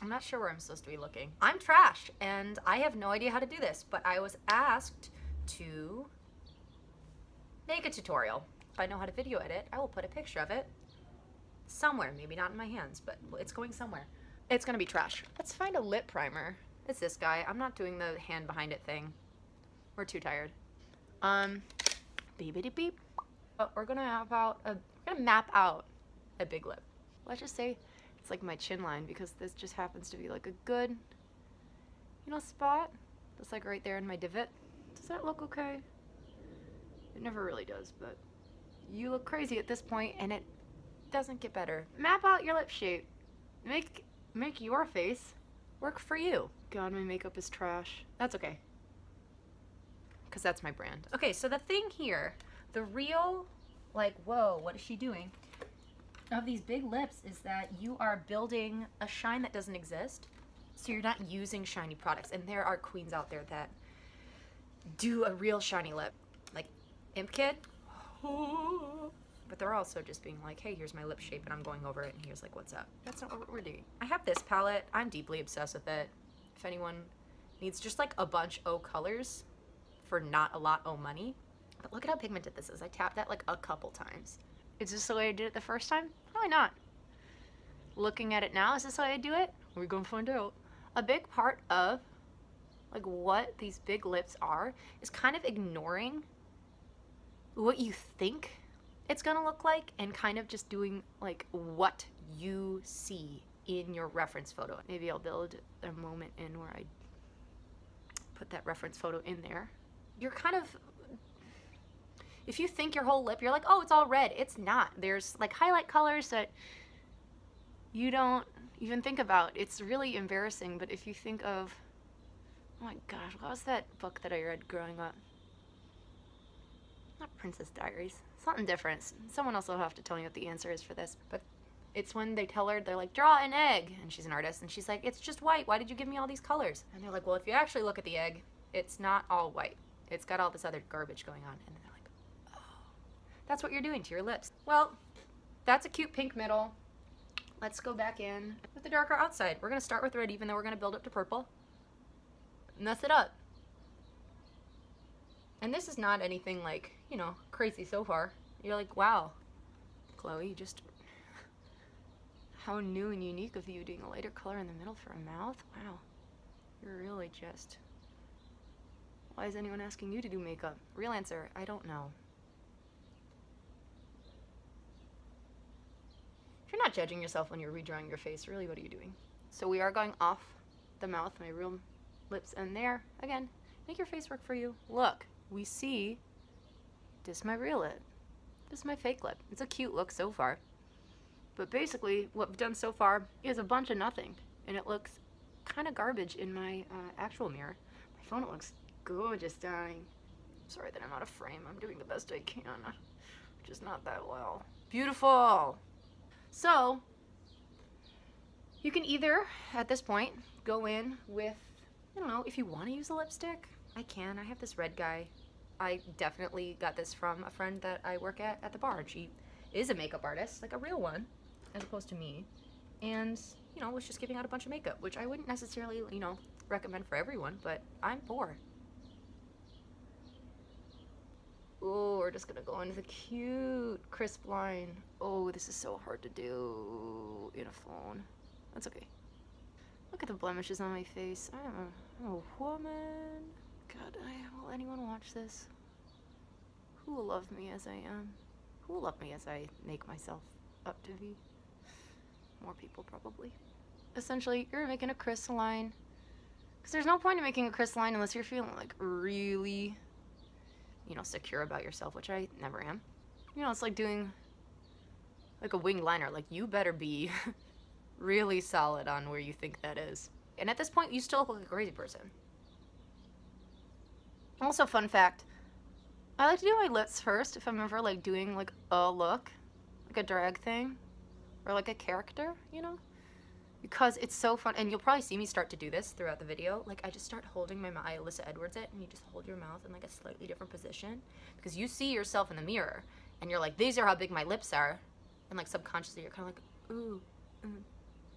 I'm not sure where I'm supposed to be looking. I'm trash, and I have no idea how to do this, but I was asked to make a tutorial. If I know how to video edit, I will put a picture of it somewhere. Maybe not in my hands, but it's going somewhere. It's gonna be trash. Let's find a lip primer. It's this guy. I'm not doing the hand behind it thing. We're too tired. Beepity beep. We're gonna map out a big lip. Let's just say it's like my chin line, because this just happens to be like a good, you know, spot. That's like right there in my divot. Does that look okay? It never really does, but you look crazy at this point, and it doesn't get better. Map out your lip shape. Make your face work for you. God, my makeup is trash. That's okay, because that's my brand. Okay, so the thing here, the real, like, whoa, what is she doing, of these big lips is that you are building a shine that doesn't exist. So you're not using shiny products. And there are queens out there that do a real shiny lip, like Imp Kid. But they're also just being like, hey, here's my lip shape and I'm going over it and here's like, what's up? That's not what we're doing. I have this palette. I'm deeply obsessed with it. If anyone needs just like a bunch of colors for not a lot of money. But look at how pigmented this is. I tapped that like a couple times. Is this the way I did it the first time? Probably not. Looking at it now, is this the way I do it? We're gonna find out. A big part of like what these big lips are is kind of ignoring what you think it's gonna look like and kind of just doing like what you see in your reference photo. Maybe I'll build a moment in where I put that reference photo in there. You're kind of, if you think your whole lip, you're like, oh, it's all red. It's not. There's like highlight colors that you don't even think about. It's really embarrassing, but if you think of, oh my gosh, what was that book that I read growing up? Not Princess Diaries. Something different. Someone else will have to tell me what the answer is for this, but it's when they tell her, they're like, draw an egg, and she's an artist, and she's like, it's just white. Why did you give me all these colors? And they're like, well, if you actually look at the egg, it's not all white. It's got all this other garbage going on. And they're like, oh, that's what you're doing to your lips. Well, that's a cute pink middle. Let's go back in with the darker outside. We're gonna start with red, even though we're gonna build up to purple. Mess it up. And this is not anything like, you know, crazy so far. You're like, wow, Chloe, just how new and unique of you doing a lighter color in the middle for a mouth. Wow, you're really just, why is anyone asking you to do makeup? Real answer, I don't know. If you're not judging yourself when you're redrawing your face, really, what are you doing? So we are going off the mouth, my real lips, and there, again, make your face work for you. Look, we see, this is my real lip. This is my fake lip. It's a cute look so far. But basically, what I've done so far is a bunch of nothing. And it looks kind of garbage in my actual mirror. My phone, it looks gorgeous, darling. Sorry that I'm out of frame. I'm doing the best I can. Just not that well. Beautiful! So, you can either, at this point, go in with, I don't know, if you want to use a lipstick, I can. I have this red guy. I definitely got this from a friend that I work at the bar. She is a makeup artist, like a real one, as opposed to me. And, you know, was just giving out a bunch of makeup, which I wouldn't necessarily, you know, recommend for everyone, but I'm poor. Oh, we're just gonna go into the cute, crisp line. Oh, this is so hard to do in a phone. That's okay. Look at the blemishes on my face. I'm a woman. God, will anyone watch this? Who will love me as I am? Who will love me as I make myself up to be? More people, probably. Essentially, you're making a crystalline. Because there's no point in making a crystalline unless you're feeling, like, really, you know, secure about yourself, which I never am. You know, it's like doing, like, a winged liner. Like, you better be really solid on where you think that is. And at this point, you still look like a crazy person. Also, fun fact, I like to do my lips first if I'm ever, like, doing, like, a look, like a drag thing, or, like, a character, you know? Because it's so fun, and you'll probably see me start to do this throughout the video. Like, I just start holding my mouth, I Alyssa Edwards it, and you just hold your mouth in, like, a slightly different position, because you see yourself in the mirror, and you're like, these are how big my lips are, and, like, subconsciously, you're kind of like, ooh,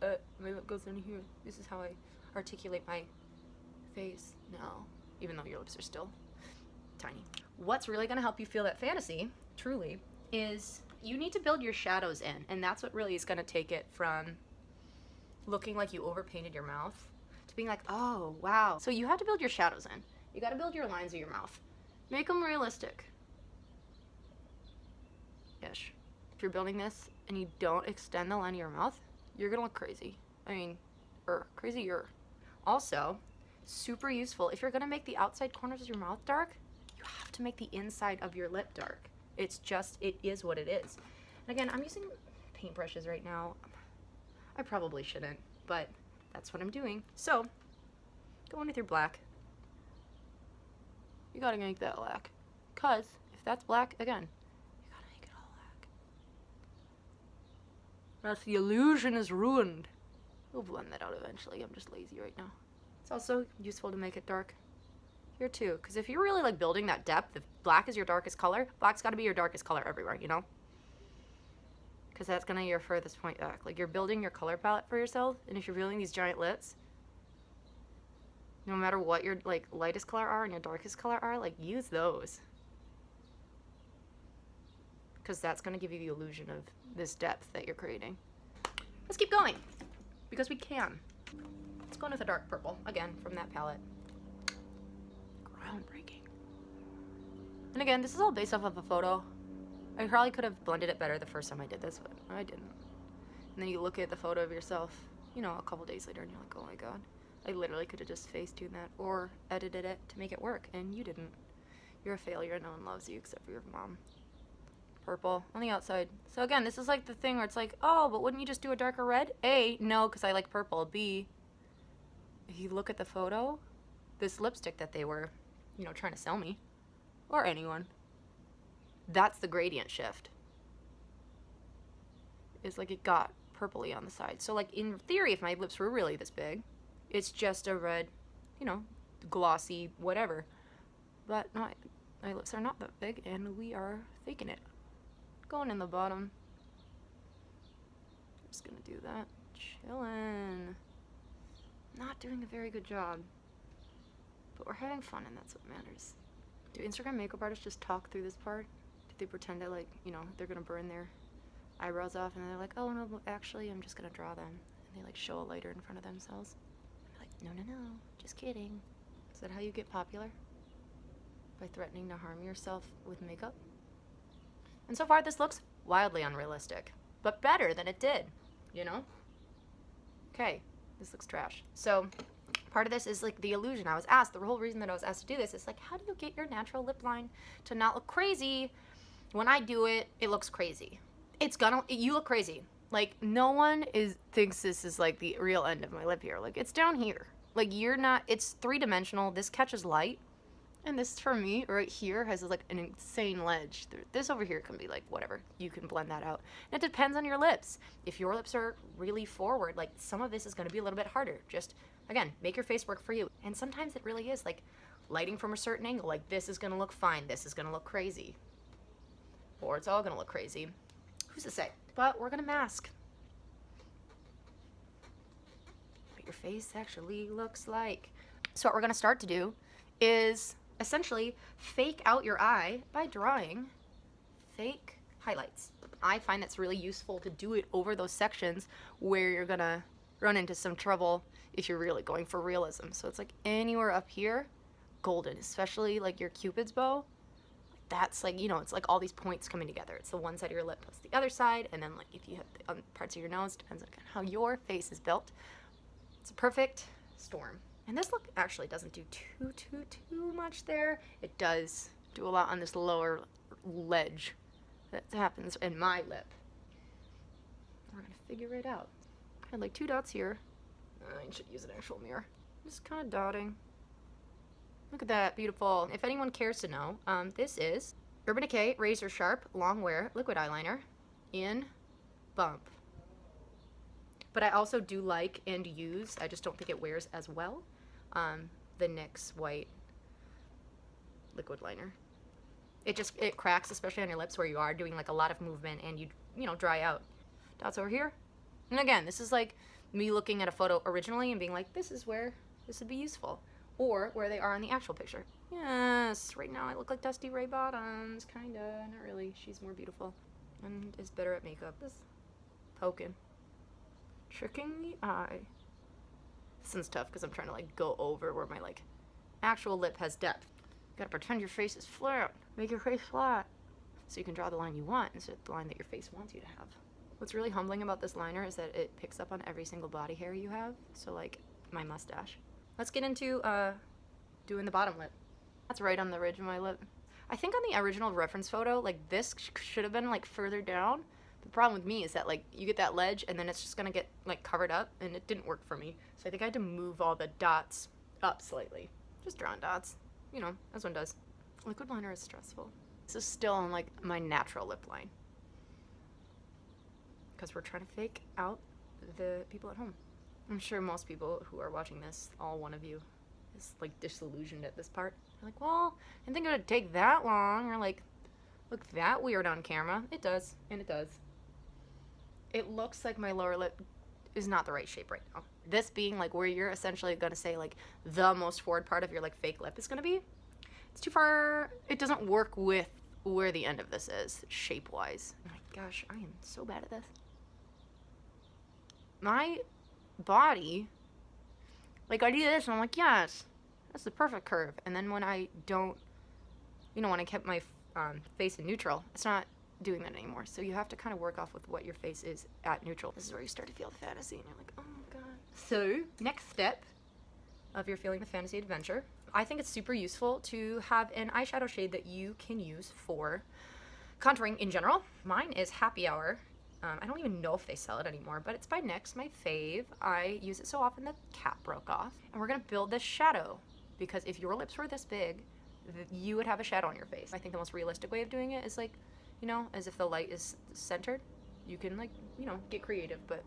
my lip goes in here. This is how I articulate my face. No, even though your lips are still tiny. What's really gonna help you feel that fantasy, truly, is you need to build your shadows in, and that's what really is gonna take it from looking like you overpainted your mouth to being like, oh, wow. So you have to build your shadows in. You gotta build your lines of your mouth. Make them realistic. Ish. If you're building this and you don't extend the line of your mouth, you're gonna look crazy. I mean, crazier. Also, super useful, if you're gonna make the outside corners of your mouth dark, you have to make the inside of your lip dark. It's just, it is what it is. And again, I'm using paintbrushes right now. I probably shouldn't, but that's what I'm doing. So, go in with your black. You gotta make that black. Cause, if that's black, again, you gotta make it all black. Or else the illusion is ruined. We'll blend that out eventually. I'm just lazy right now. It's also useful to make it dark here too, because if you're really like building that depth, if black is your darkest color, black's got to be your darkest color everywhere, you know? Because that's gonna be your furthest point back. Like, you're building your color palette for yourself, and if you're building these giant lips, no matter what your like lightest color are and your darkest color are, like, use those, because that's gonna give you the illusion of this depth that you're creating. Let's keep going, because we can. Let's go in with a dark purple again from that palette. Groundbreaking. And again, this is all based off of a photo. I probably could have blended it better the first time I did this, but I didn't. And then you look at the photo of yourself, you know, a couple days later, and you're like, oh my god, I literally could have just Facetuned that or edited it to make it work, and you didn't. You're a failure. No one loves you except for your mom. Purple on the outside. So again, this is like the thing where it's like, oh, but wouldn't you just do a darker red? A, no, because I like purple. B, if you look at the photo, this lipstick that they were, you know, trying to sell me, or anyone, that's the gradient shift. It's like it got purpley on the side. So like in theory, if my lips were really this big, it's just a red, you know, glossy whatever. But no, my lips are not that big, and we are faking it. Going in the bottom. Just gonna do that. Chillin'. Not doing a very good job. But we're having fun, and that's what matters. Do Instagram makeup artists just talk through this part? Do they pretend that, like, you know, they're gonna burn their eyebrows off, and they're like, oh no, but actually I'm just gonna draw them. And they like show a lighter in front of themselves. And they're like, no, just kidding. Is that how you get popular? By threatening to harm yourself with makeup? And so far this looks wildly unrealistic, but better than it did, you know? Okay, this looks trash. So part of this is like the illusion. I was asked, the whole reason that I was asked to do this is like, how do you get your natural lip line to not look crazy? When I do it, it looks crazy. You look crazy. Like, no one thinks this is like the real end of my lip here. Like, it's down here. Like, it's three-dimensional. This catches light. And this, for me, right here, has like an insane ledge. This over here can be like, whatever. You can blend that out. And it depends on your lips. If your lips are really forward, like, some of this is going to be a little bit harder. Just, again, make your face work for you. And sometimes it really is, like, lighting from a certain angle. Like, this is going to look fine. This is going to look crazy. Or it's all going to look crazy. Who's to say? But we're going to mask what your face actually looks like. So what we're going to start to do is essentially fake out your eye by drawing fake highlights. I find that's really useful to do it over those sections where you're gonna run into some trouble if you're really going for realism. So it's like anywhere up here, golden, especially like your Cupid's bow. That's like, you know, it's like all these points coming together. It's the one side of your lip plus the other side, and then like if you have the parts of your nose, depends on how your face is built. It's a perfect storm. And this look actually doesn't do too much there. It does do a lot on this lower ledge that happens in my lip. We're gonna figure it out. I had like 2 dots here. I should use an actual mirror. Just kind of dotting. Look at that, beautiful. If anyone cares to know, this is Urban Decay Razor Sharp Long Wear Liquid Eyeliner in Bump. But I also do like and use, I just don't think it wears as well, the NYX white liquid liner. It cracks, especially on your lips where you are doing like a lot of movement and you know, dry out. Dots over here. And again, this is like me looking at a photo originally and being like, this is where this would be useful. Or where they are in the actual picture. Yes, right now I look like Dusty Ray Bottoms. Kinda, not really. She's more beautiful and is better at makeup. This poking. Tricking the eye. This one's tough because I'm trying to like go over where my like actual lip has depth. You gotta pretend your face is flat. Make your face flat. So you can draw the line you want instead of the line that your face wants you to have. What's really humbling about this liner is that it picks up on every single body hair you have. So like my mustache. Let's get into doing the bottom lip. That's right on the ridge of my lip. I think on the original reference photo, like this should have been like further down. The problem with me is that like you get that ledge and then it's just gonna get like covered up, and it didn't work for me. So I think I had to move all the dots up slightly. Just drawing dots, you know, as one does. Liquid liner is stressful. This is still on like my natural lip line, because we're trying to fake out the people at home. I'm sure most people who are watching this, all one of you, is like disillusioned at this part. They're like, well, I didn't think it would take that long, or like, look that weird on camera. It does, and it does. It looks like my lower lip is not the right shape right now. This being like where you're essentially gonna say like the most forward part of your like fake lip is gonna be. It's too far. It doesn't work with where the end of this is, shape-wise. Oh my gosh, I am so bad at this. My body, like I do this and I'm like, yes, that's the perfect curve. And then when I don't, you know, when I kept my face in neutral, it's not doing that anymore. So you have to kind of work off with what your face is at neutral. This is where you start to feel the fantasy and you're like, oh my god. So next step of your feeling the fantasy adventure, I think it's super useful to have an eyeshadow shade that you can use for contouring in general. Mine is Happy Hour. I don't even know if they sell it anymore, but it's by NYX, my fave. I use it so often the cap broke off. And we're gonna build this shadow, because if your lips were this big, you would have a shadow on your face. I think the most realistic way of doing it is like, you know, as if the light is centered. You can like, you know, get creative, but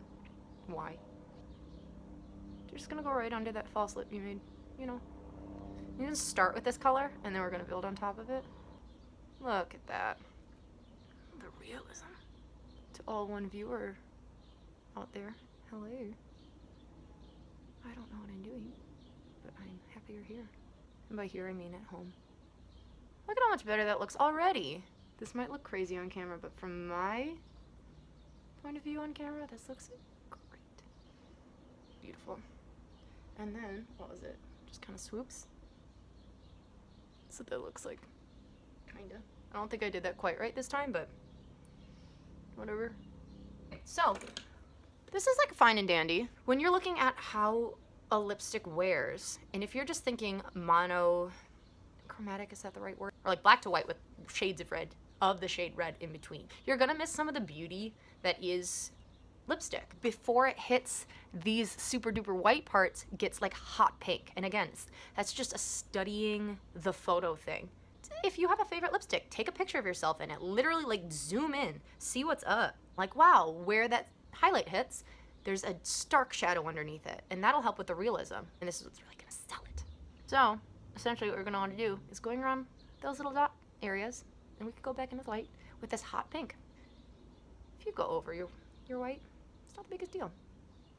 why? You're just gonna go right under that false lip you made, you know. You can start with this color, and then we're gonna build on top of it. Look at that. The realism. To all one viewer out there, hello. I don't know what I'm doing, but I'm happy you're here. And by here, I mean at home. Look at how much better that looks already. This might look crazy on camera, but from my point of view on camera, this looks great. Beautiful. And then, what was it? Just kind of swoops. That's what that looks like. Kinda. I don't think I did that quite right this time, but whatever. So, this is like fine and dandy. When you're looking at how a lipstick wears, and if you're just thinking monochromatic, is that the right word? Or like black to white with shades of red, of the shade red in between, you're gonna miss some of the beauty that is lipstick. Before it hits these super duper white parts, gets like hot pink. And again, that's just a studying the photo thing. If you have a favorite lipstick, take a picture of yourself in it. Literally like zoom in, see what's up. Like, wow, where that highlight hits, there's a stark shadow underneath it. And that'll help with the realism. And this is what's really gonna sell it. So essentially what we're gonna wanna do is going around those little dot areas, and we can go back into the light with this hot pink. If you go over your white, it's not the biggest deal.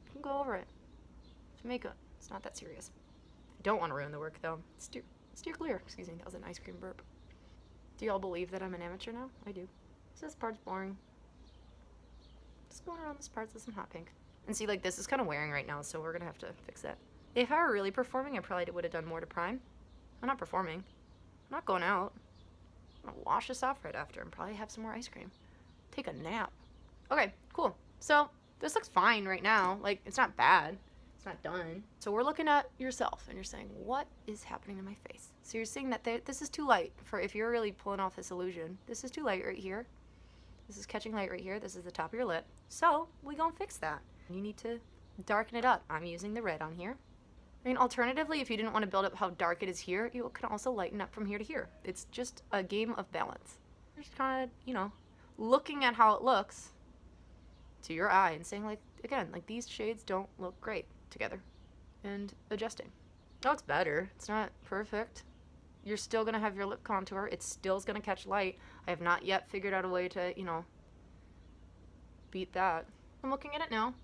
You can go over it. It's makeup. It's not that serious. I don't want to ruin the work though. Steer clear. Excuse me, that was an ice cream burp. Do y'all believe that I'm an amateur now? I do. So this part's boring. Just going around this part with some hot pink. And see, like, this is kind of wearing right now, so we're gonna have to fix that. If I were really performing, I probably would have done more to prime. I'm not performing. I'm not going out. I'm gonna wash this off right after and probably have some more ice cream. Take a nap. Okay, cool. So this looks fine right now. Like, it's not bad. It's not done. So we're looking at yourself and you're saying, what is happening to my face? So you're seeing that this is too light for if you're really pulling off this illusion. This is too light right here. This is catching light right here. This is the top of your lip. So we gonna fix that. You need to darken it up. I'm using the red on here. I mean, alternatively, if you didn't want to build up how dark it is here, you can also lighten up from here to here. It's just a game of balance. Just kind of, you know, looking at how it looks to your eye and saying, like, again, like, these shades don't look great together, and adjusting. No, it's better. It's not perfect. You're still gonna have your lip contour. It still's gonna catch light. I have not yet figured out a way to, you know, beat that. I'm looking at it now.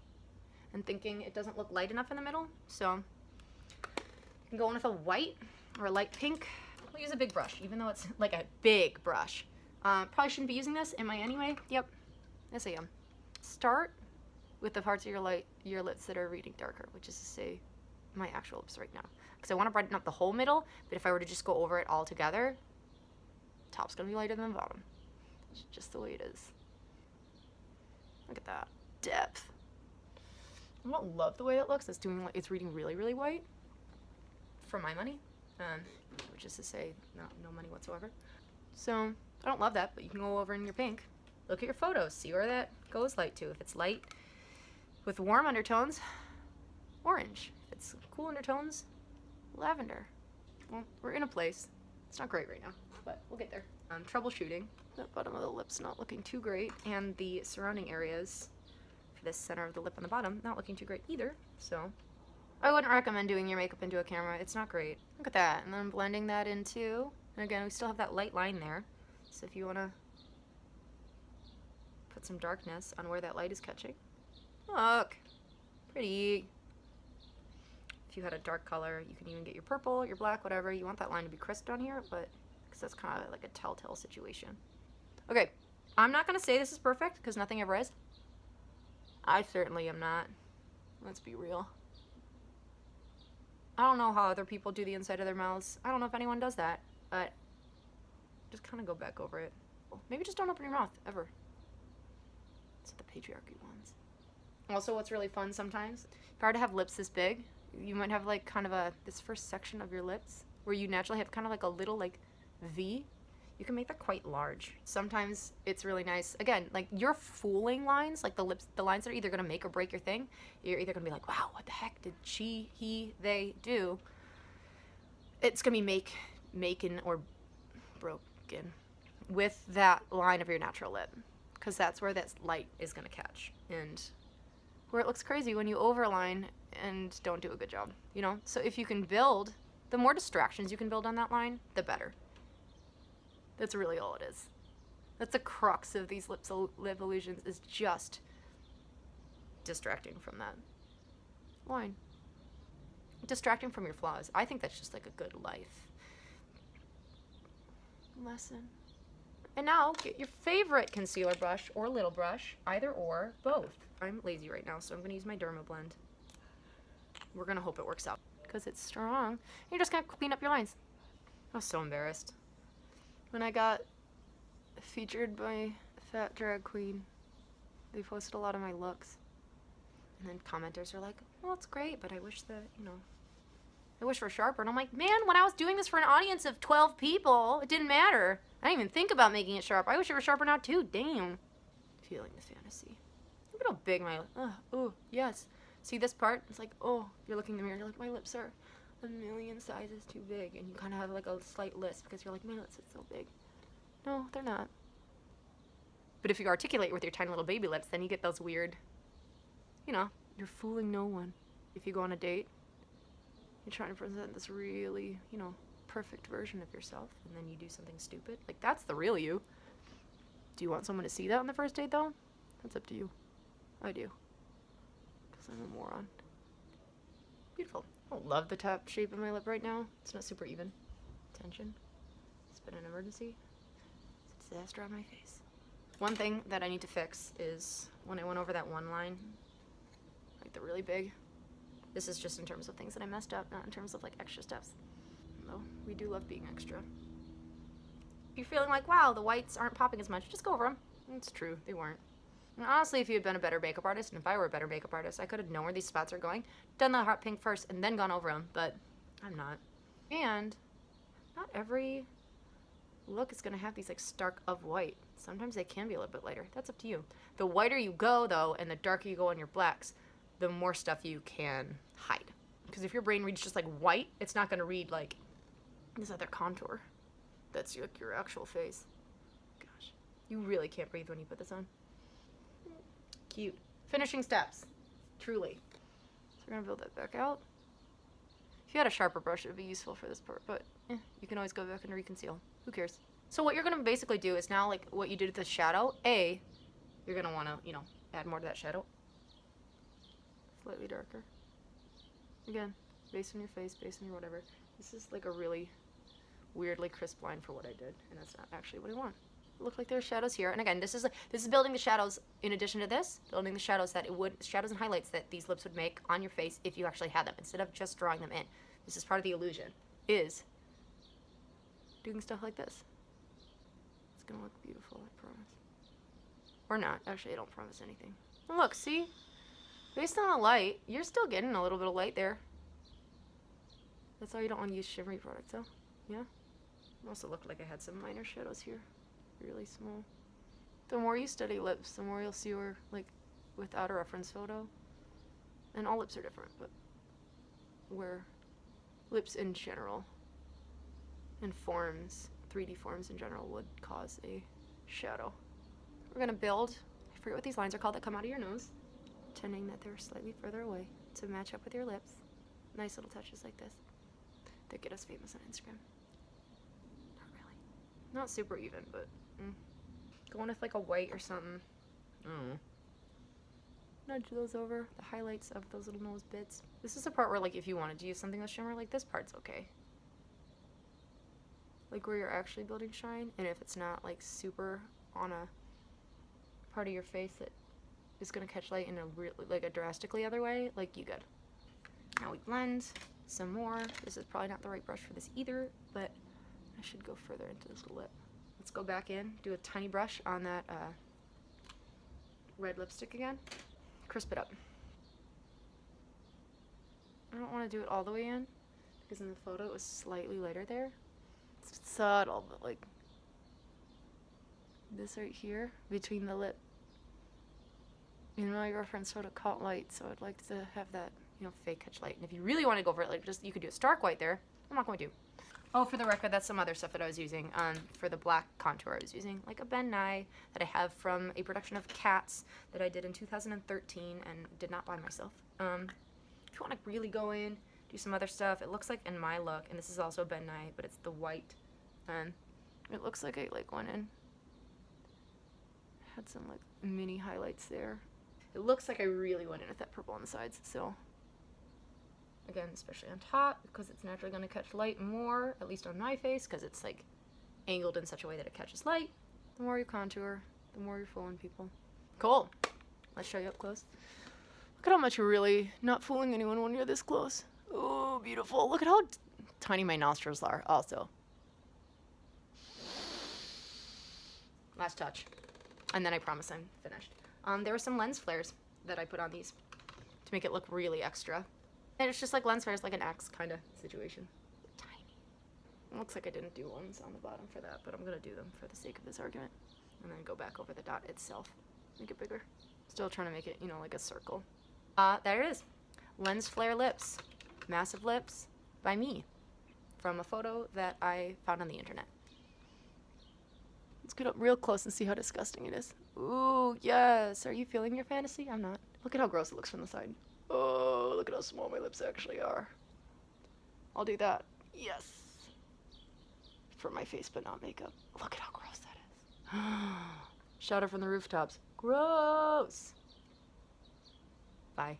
and thinking it doesn't look light enough in the middle. So you can go in with a white or a light pink. We'll use a big brush, even though it's like a big brush. Probably shouldn't be using this. Am I anyway? Yep. Yes, I am. Start with the parts of your lips that are reading darker, which is to say my actual lips right now. Because I want to brighten up the whole middle, but if I were to just go over it all together, top's going to be lighter than the bottom. It's just the way it is. Look at that. Depth. I don't love the way it looks. It's reading really, really white for my money, which is to say no money whatsoever. So I don't love that, but you can go over in your pink. Look at your photos. See where that goes light to. If it's light with warm undertones, orange. If it's cool undertones, lavender. Well, we're in a place. It's not great right now, but we'll get there. Troubleshooting. The bottom of the lip's not looking too great, and the surrounding areas for the center of the lip on the bottom not looking too great either. So I wouldn't recommend doing your makeup into a camera. It's not great. Look at that. And then blending that into, and again, we still have that light line there. So if you want to put some darkness on where that light is catching. Look. Pretty. If you had a dark color, you can even get your purple, your black, whatever. You want that line to be crisp on here, but because that's kind of like a telltale situation. Okay, I'm not going to say this is perfect because nothing ever is. I certainly am not. Let's be real. I don't know how other people do the inside of their mouths. I don't know if anyone does that, but just kind of go back over it. Maybe just don't open your mouth, ever. It's the patriarchy ones. Also, what's really fun sometimes, if I were to have lips this big, you might have like kind of this first section of your lips where you naturally have kind of like a little like V. You can make that quite large. Sometimes it's really nice. Again, like your fooling lines, like the lines that are either going to make or break your thing, you're either going to be like, wow, what the heck did she, he, they do? It's going to be making or broken with that line of your natural lip, because that's where that light is going to catch, and where it looks crazy when you overline and don't do a good job, you know? So if you can build, the more distractions you can build on that line, the better. That's really all it is. That's the crux of these lip illusions, is just distracting from that line. Distracting from your flaws. I think that's just like a good life lesson. And now, get your favorite concealer brush or little brush, either or, both. I'm lazy right now, so I'm going to use my Derma Blend. We're going to hope it works out, because it's strong. You're just going to clean up your lines. I was so embarrassed. When I got featured by a fat drag queen, they posted a lot of my looks. And then commenters are like, well, it's great, but I wish that, I wish for sharper. And I'm like, man, when I was doing this for an audience of 12 people, it didn't matter. I didn't even think about making it sharp. I wish it were sharper now too. Damn. Feeling the fantasy. Look at how big my, oh, yes. See this part? It's like, oh, you're looking in the mirror, you're like, my lips are a million sizes too big. And you kind of have like a slight lisp because you're like, my lips are so big. No, they're not. But if you articulate with your tiny little baby lips, then you get those weird, you're fooling no one. If you go on a date, you're trying to present this really, perfect version of yourself, and then you do something stupid. Like, that's the real you. Do you want someone to see that on the first date, though? That's up to you. I do. Because I'm a moron. Beautiful. I don't love the top shape of my lip right now. It's not super even. Tension. It's been an emergency. It's a disaster on my face. One thing that I need to fix is when I went over that one line, like the really big, this is just in terms of things that I messed up, not in terms of like extra steps. Though we do love being extra. If you're feeling like, wow, the whites aren't popping as much, just go over them. It's true, they weren't. And honestly, if you had been a better makeup artist, and if I were a better makeup artist, I could have known where these spots are going, done the hot pink first, and then gone over them, but I'm not. And not every look is going to have these like stark of white. Sometimes they can be a little bit lighter. That's up to you. The whiter you go, though, and the darker you go on your blacks, the more stuff you can hide. Because if your brain reads just like white, it's not going to read like this other contour. That's like your actual face. Gosh. You really can't breathe when you put this on. Cute. Finishing steps. Truly. So we're going to build that back out. If you had a sharper brush, it would be useful for this part. But you can always go back and reconceal. Who cares? So what you're going to basically do is now, like what you did with the shadow, you're going to want to, add more to that shadow. Slightly darker. Again, base on your face, base on your whatever. This is like a really weirdly crisp line for what I did, and that's not actually what I want. It looked like there are shadows here, and again, this is building the shadows in addition to this, building the shadows shadows and highlights that these lips would make on your face if you actually had them, instead of just drawing them in. This is part of the illusion, is doing stuff like this. It's gonna look beautiful, I promise. Or not. Actually, I don't promise anything. And look, see? Based on a light, you're still getting a little bit of light there. That's why you don't want to use shimmery products, though. Yeah? It also looked like I had some minor shadows here. Really small. The more you study lips, the more you'll see where, like, without a reference photo, and all lips are different, but where lips in general, and forms, 3D forms in general, would cause a shadow. We're gonna build, I forget what these lines are called that come out of your nose, pretending that they're slightly further away to match up with your lips. Nice little touches like this that get us famous on Instagram. Not really. Not super even, but going with like a white or something. Nudge those over, the highlights of those little nose bits. This is the part where, like, if you wanted to use something with shimmer, like, this part's okay. Like, where you're actually building shine, and if it's not, like, super on a part of your face that is gonna catch light in a drastically other way, like, you good. Now we blend some more. This is probably not the right brush for this either, but I should go further into this lip. Let's go back in, do a tiny brush on that red lipstick again. Crisp it up. I don't want to do it all the way in, because in the photo it was slightly lighter there. It's subtle, but like this right here between the lip. You know, my reference photo caught light, so I'd like to have that, you know, fake catch light. And if you really want to go for it, like, just, you could do a stark white there. I'm not going to. Oh, for the record, that's some other stuff that I was using for the black contour. I was using like a Ben Nye that I have from a production of Cats that I did in 2013 and did not buy myself. If you want to really go in, do some other stuff, it looks like in my look, and this is also Ben Nye, but it's the white. It looks like I like went in, had some like mini highlights there. It looks like I really went in with that purple on the sides, so. Again, especially on top, because it's naturally going to catch light more, at least on my face, because it's like angled in such a way that it catches light. The more you contour, the more you're fooling people. Cool. Let's show you up close. Look at how much you're really not fooling anyone when you're this close. Oh, beautiful. Look at how tiny my nostrils are also. Last touch. And then I promise I'm finished. There were some lens flares that I put on these to make it look really extra. And it's just like lens flares, like an axe kind of situation. Tiny. It looks like I didn't do ones on the bottom for that, but I'm going to do them for the sake of this argument. And then go back over the dot itself. Make it bigger. Still trying to make it, you know, like a circle. There it is. Lens flare lips. Massive lips by me. From a photo that I found on the internet. Let's get up real close and see how disgusting it is. Ooh, yes. Are you feeling your fantasy? I'm not. Look at how gross it looks from the side. Oh, look at how small my lips actually are. I'll do that. Yes. For my face, but not makeup. Look at how gross that is. Shout out from the rooftops. Gross. Bye.